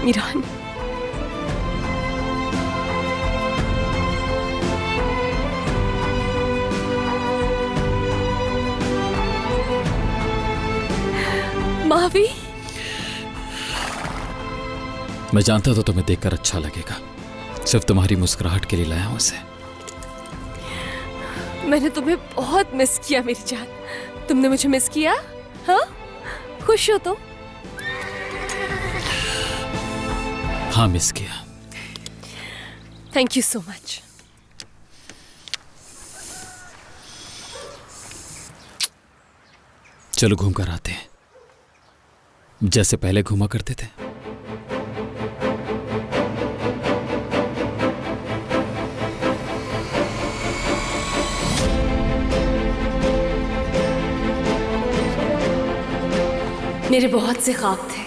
मीरान, मावी। मैं जानता था तुम्हें देखकर अच्छा लगेगा। सिर्फ तुम्हारी मुस्कुराहट के लिए लाया हूं उसे। मैंने तुम्हें बहुत मिस किया मेरी जान। तुमने मुझे मिस किया? हाँ, खुश हो तुम? हाँ, मिस किया। Thank you so much. चलो घूम कर आते हैं, जैसे पहले घूमा करते थे। मेरे बहुत से ख्वाब थे।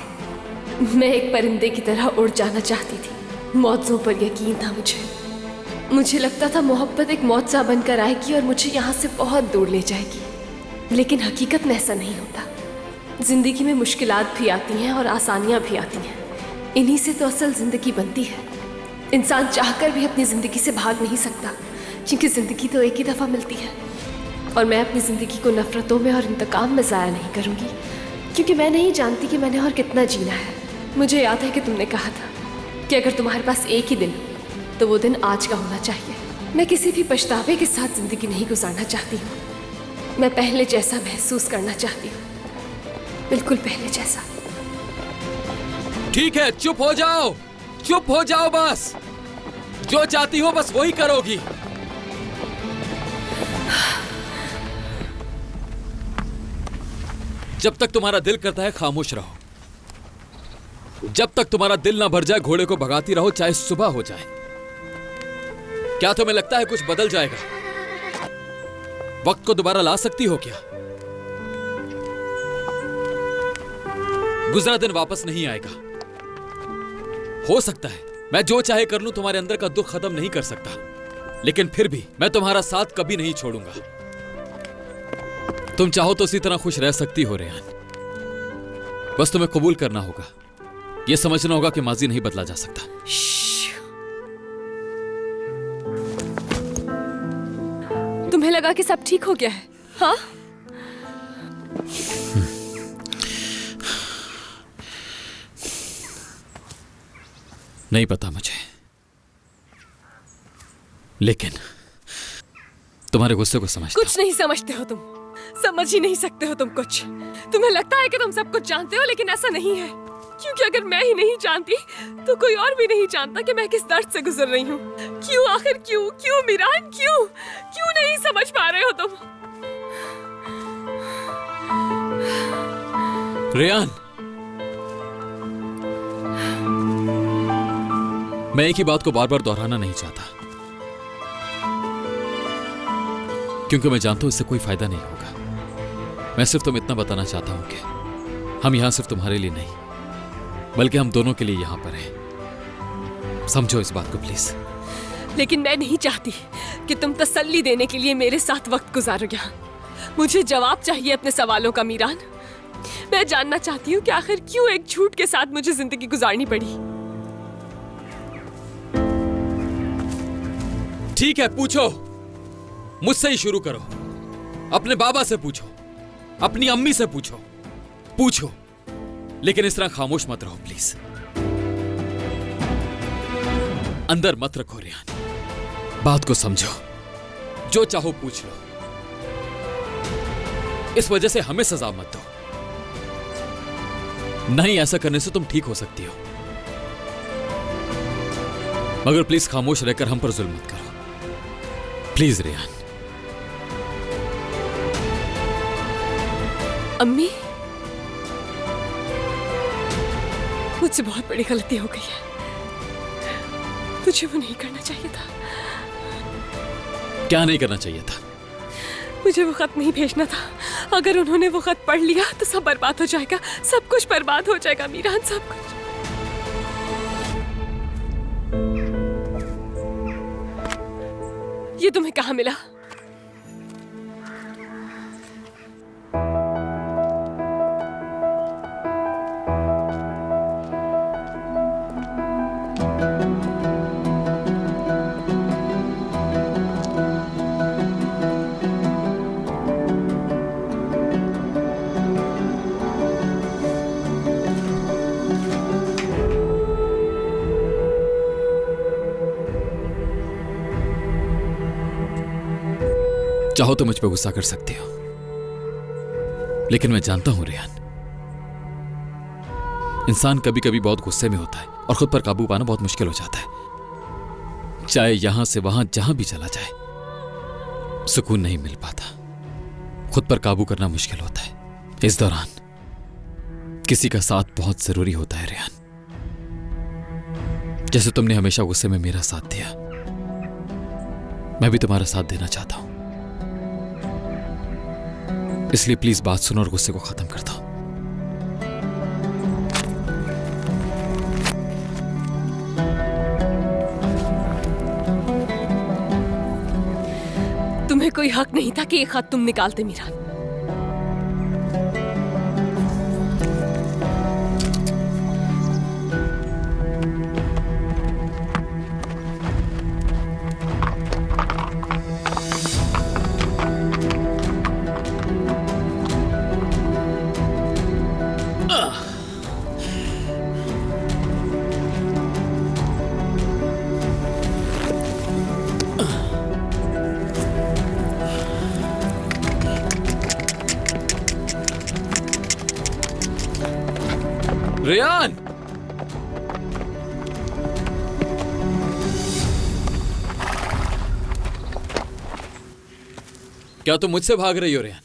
मैं एक परिंदे की तरह उड़ जाना चाहती थी। मौतों पर यकीन था मुझे लगता था मोहब्बत एक मौत सा बनकर आएगी और मुझे यहाँ से बहुत दूर ले जाएगी। लेकिन हकीकत में ऐसा नहीं होता। जिंदगी में मुश्किलात भी आती हैं और आसानियाँ भी आती हैं। इन्हीं से तो असल जिंदगी बनती है। इंसान चाहकर भी अपनी जिंदगी से भाग नहीं सकता, क्योंकि जिंदगी तो एक ही दफ़ा मिलती है। और मैं अपनी जिंदगी को नफरतों में और इंतकाम में ज़ाया नहीं करूँगी, क्योंकि मैं नहीं जानती कि मैंने और कितना जीना है। मुझे याद है कि तुमने कहा था कि अगर तुम्हारे पास एक ही दिन तो वो दिन आज का होना चाहिए। मैं किसी भी पछतावे के साथ जिंदगी नहीं गुजारना चाहती हूँ। मैं पहले जैसा महसूस करना चाहती हूँ, बिल्कुल पहले जैसा। ठीक है, चुप हो जाओ, चुप हो जाओ बस। जो चाहती हो बस वही करोगी। जब तक तुम्हारा दिल करता है खामोश रहो। जब तक तुम्हारा दिल ना भर जाए घोड़े को भगाती रहो, चाहे सुबह हो जाए। क्या तुम्हें लगता है कुछ बदल जाएगा? वक्त को दोबारा ला सकती हो क्या? गुजरा दिन वापस नहीं आएगा। हो सकता है मैं जो चाहे कर लूं, तुम्हारे अंदर का दुख खत्म नहीं कर सकता, लेकिन फिर भी मैं तुम्हारा साथ कभी नहीं छोड़ूंगा। तुम चाहो तो उसी तरह खुश रह सकती हो रेहान। बस तुम्हें कबूल करना होगा, यह समझना होगा कि माजी नहीं बदला जा सकता। तुम्हें लगा कि सब ठीक हो गया है? हाँ, नहीं पता मुझे, लेकिन तुम्हारे गुस्से को समझता। कुछ नहीं समझते हो तुम, समझ ही नहीं सकते हो तुम कुछ। तुम्हें लगता है कि तुम सब कुछ जानते हो, लेकिन ऐसा नहीं है। क्योंकि अगर मैं ही नहीं जानती तो कोई और भी नहीं जानता कि मैं किस दर्द से गुजर रही हूँ। क्यों आखिर क्यों? क्यों मीरान, क्यों? क्यों नहीं समझ पा रहे हो तुम? रेहान, मैं एक ही बात को बार बार दोहराना नहीं चाहता, क्योंकि मैं जानता हूं इससे कोई फायदा नहीं होगा। मैं सिर्फ तुम्हें इतना बताना चाहता हूं कि हम यहां सिर्फ तुम्हारे लिए नहीं, बल्कि हम दोनों के लिए यहां पर हैं। समझो इस बात को प्लीज। लेकिन मैं नहीं चाहती कि तुम तसल्ली देने के लिए मेरे साथ वक्त गुजारो यहाँ। मुझे जवाब चाहिए अपने सवालों का मीरान। मैं जानना चाहती हूँ कि आखिर क्यों एक झूठ के साथ मुझे जिंदगी गुजारनी पड़ी। ठीक है, पूछो, मुझसे ही शुरू करो। अपने बाबा से पूछो, अपनी अम्मी से पूछो, पूछो, लेकिन इस तरह खामोश मत रहो प्लीज। अंदर मत रखो रेहान, बात को समझो। जो चाहो पूछ लो, इस वजह से हमें सजा मत दो। नहीं, ऐसा करने से तुम ठीक हो सकती हो, मगर प्लीज खामोश रहकर हम पर जुल्म मत करो प्लीज रेहान। अम्मी, मुझसे बहुत बड़ी गलती हो गई है। मुझे वो नहीं करना चाहिए था। क्या नहीं करना चाहिए था? मुझे वो खत नहीं भेजना था। अगर उन्होंने वो खत पढ़ लिया तो सब बर्बाद हो जाएगा, सब कुछ बर्बाद हो जाएगा मीरान, सब कुछ। ये तुम्हें कहाँ मिला? चाहो तो मुझ पर गुस्सा कर सकती हो, लेकिन मैं जानता हूं रेहान, इंसान कभी कभी बहुत गुस्से में होता है और खुद पर काबू पाना बहुत मुश्किल हो जाता है। चाहे यहां से वहां जहां भी चला जाए, सुकून नहीं मिल पाता, खुद पर काबू करना मुश्किल होता है। इस दौरान किसी का साथ बहुत जरूरी होता है रेहान। जैसे तुमने हमेशा गुस्से में मेरा साथ दिया, मैं भी तुम्हारा साथ देना चाहता हूं। इसलिए प्लीज बात सुनो और गुस्से को खत्म कर दो। तुम्हें कोई हक नहीं था कि ये खत तुम निकालते मीरान। रेहान, क्या तुम मुझसे भाग रही हो रेहान?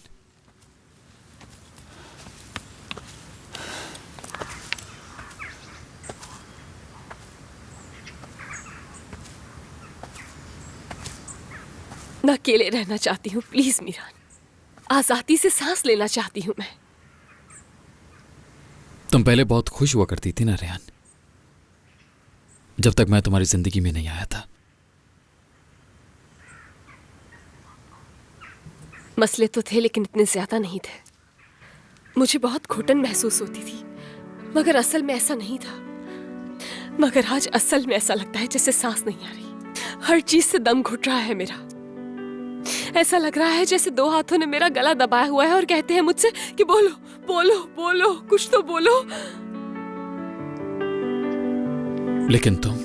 मैं अकेले रहना चाहती हूँ, प्लीज मीरान। आजादी से सांस लेना चाहती हूँ मैं। तुम पहले बहुत खुश हुआ करती थी ना रेहान, जब तक मैं तुम्हारी जिंदगी में नहीं आया था। मसले तो थे लेकिन इतने ज्यादा नहीं थे। मुझे बहुत घुटन महसूस होती थी, मगर असल में ऐसा नहीं था। मगर आज असल में ऐसा लगता है जैसे सांस नहीं आ रही। हर चीज से दम घुट रहा है मेरा। ऐसा लग रहा है जैसे दो हाथों ने मेरा गला दबाया हुआ है और कहते हैं मुझसे कि बोलो बोलो बोलो, कुछ तो बोलो। लेकिन तुम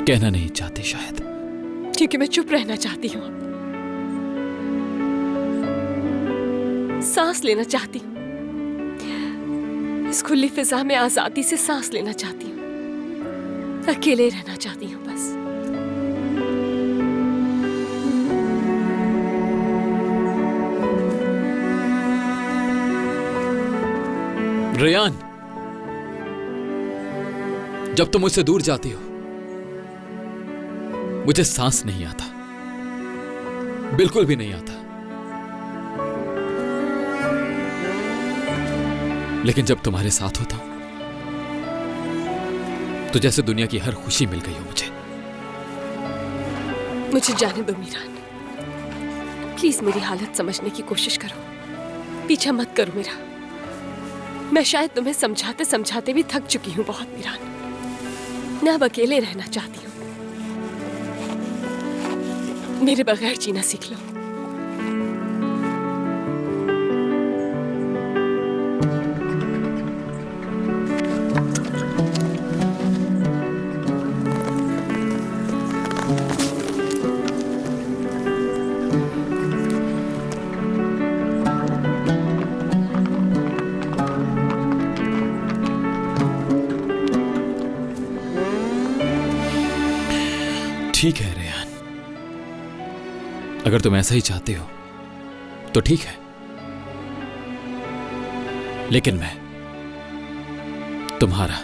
कहना नहीं चाहती शायद, क्योंकि मैं चुप रहना चाहती हूँ। सांस लेना चाहती हूँ, इस खुली फिजा में आजादी से सांस लेना चाहती हूँ। अकेले रहना चाहती हूँ बस। रेहान, जब तुम मुझसे दूर जाती हो मुझे सांस नहीं आता, बिल्कुल भी नहीं आता। लेकिन जब तुम्हारे साथ होता हूं तो जैसे दुनिया की हर खुशी मिल गई हो मुझे जाने दो मीरान। प्लीज मेरी हालत समझने की कोशिश करो, पीछा मत करो मेरा। मैं शायद तुम्हें समझाते समझाते भी थक चुकी हूं बहुत मीरान। मैं अब अकेले रहना चाहती हूं। मेरे बगैर जीना सीख लो। ठीक है रेहान, अगर तुम ऐसा ही चाहते हो तो ठीक है, लेकिन मैं तुम्हारा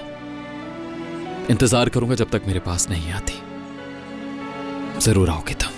इंतजार करूंगा जब तक मेरे पास नहीं आती। जरूर आओगे तुम।